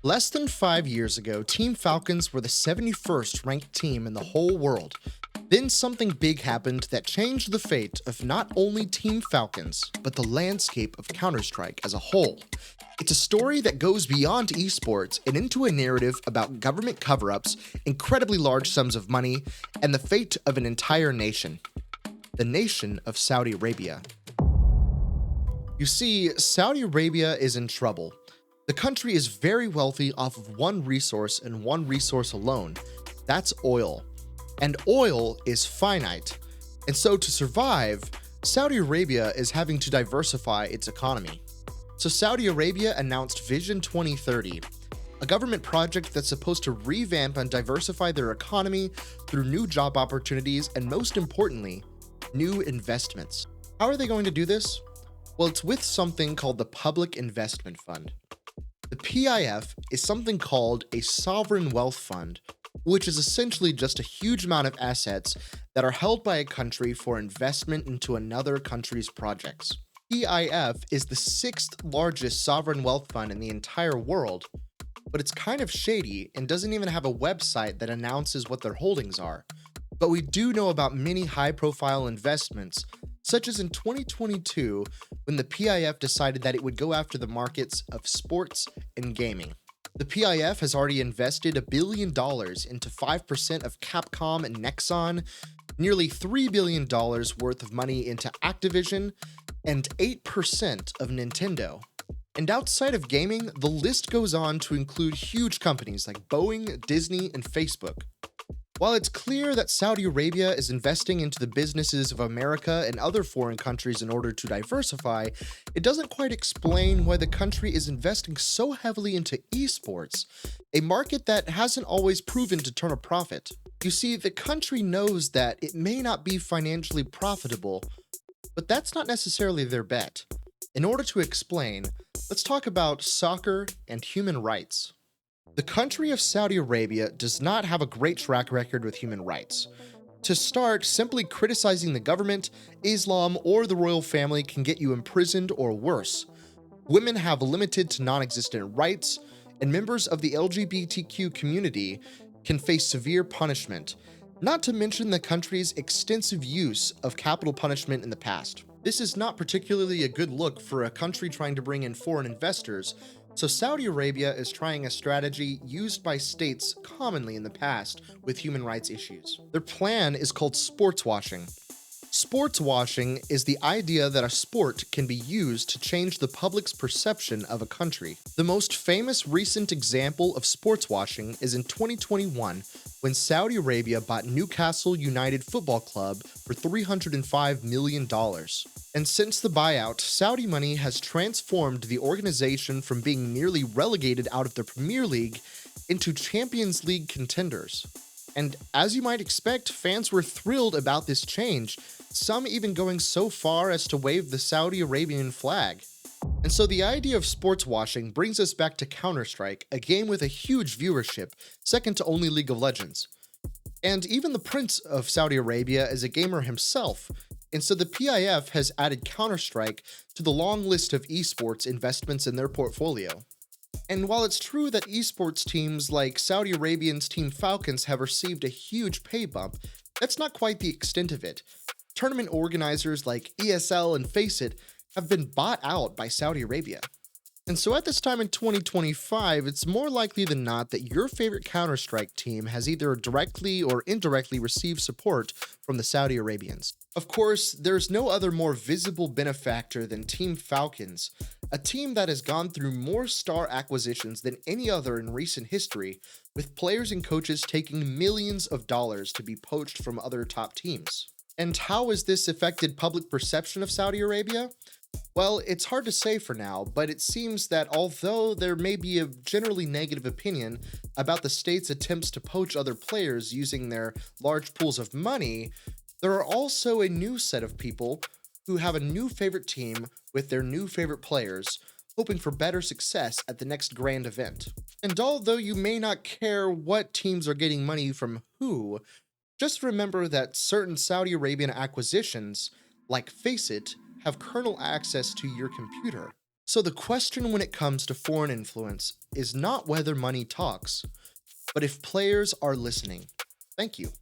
Less than 5 years ago, Team Falcons were the 71st ranked team in the whole world. Then something big happened that changed the fate of not only Team Falcons, but the landscape of Counter-Strike as a whole. It's a story that goes beyond esports and into a narrative about government cover-ups, incredibly large sums of money, and the fate of an entire nation. The nation of Saudi Arabia. You see, Saudi Arabia is in trouble. The country is very wealthy off of one resource and one resource alone. That's oil. And oil is finite. And so to survive, Saudi Arabia is having to diversify its economy. So Saudi Arabia announced Vision 2030, a government project that's supposed to revamp and diversify their economy through new job opportunities and, most importantly, new investments. How are they going to do this? Well, it's with something called the Public Investment Fund. The PIF is something called a sovereign wealth fund, which is essentially just a huge amount of assets that are held by a country for investment into another country's projects. PIF is the sixth largest sovereign wealth fund in the entire world, but it's kind of shady and doesn't even have a website that announces what their holdings are. But we do know about many high-profile investments, such as in 2022 when the PIF decided that it would go after the markets of sports and gaming. The PIF has already invested $1 billion into 5% of Capcom and Nexon, nearly $3 billion worth of money into Activision, and 8% of Nintendo. And outside of gaming, the list goes on to include huge companies like Boeing, Disney, and Facebook. While it's clear that Saudi Arabia is investing into the businesses of America and other foreign countries in order to diversify, it doesn't quite explain why the country is investing so heavily into esports, a market that hasn't always proven to turn a profit. You see, the country knows that it may not be financially profitable, but that's not necessarily their bet. In order to explain, let's talk about soccer and human rights. The country of Saudi Arabia does not have a great track record with human rights. To start, simply criticizing the government, Islam, or the royal family can get you imprisoned or worse. Women have limited to non-existent rights, and members of the LGBTQ community can face severe punishment, not to mention the country's extensive use of capital punishment in the past. This is not particularly a good look for a country trying to bring in foreign investors, so Saudi Arabia is trying a strategy used by states commonly in the past with human rights issues. Their plan is called sports washing. Sports washing is the idea that a sport can be used to change the public's perception of a country. The most famous recent example of sports washing is in 2021 when Saudi Arabia bought Newcastle United Football Club for $305 million. And since the buyout, Saudi money has transformed the organization from being nearly relegated out of the Premier League into Champions League contenders. And as you might expect, fans were thrilled about this change, some even going so far as to wave the Saudi Arabian flag. And so the idea of sports washing brings us back to Counter-Strike, a game with a huge viewership, second to only League of Legends. And even the Prince of Saudi Arabia is a gamer himself, and so the PIF has added Counter-Strike to the long list of esports investments in their portfolio. And while it's true that esports teams like Saudi Arabian's Team Falcons have received a huge pay bump, that's not quite the extent of it. Tournament organizers like ESL and Faceit have been bought out by Saudi Arabia. And so at this time in 2025, it's more likely than not that your favorite Counter-Strike team has either directly or indirectly received support from the Saudi Arabians. Of course, there's no other more visible benefactor than Team Falcons, a team that has gone through more star acquisitions than any other in recent history, with players and coaches taking millions of dollars to be poached from other top teams. And how has this affected public perception of Saudi Arabia? Well, it's hard to say for now, but it seems that although there may be a generally negative opinion about the state's attempts to poach other players using their large pools of money, there are also a new set of people who have a new favorite team with their new favorite players, hoping for better success at the next grand event. And although you may not care what teams are getting money from who, just remember that certain Saudi Arabian acquisitions, like Faceit, have kernel access to your computer. So the question when it comes to foreign influence is not whether money talks, but if players are listening. Thank you.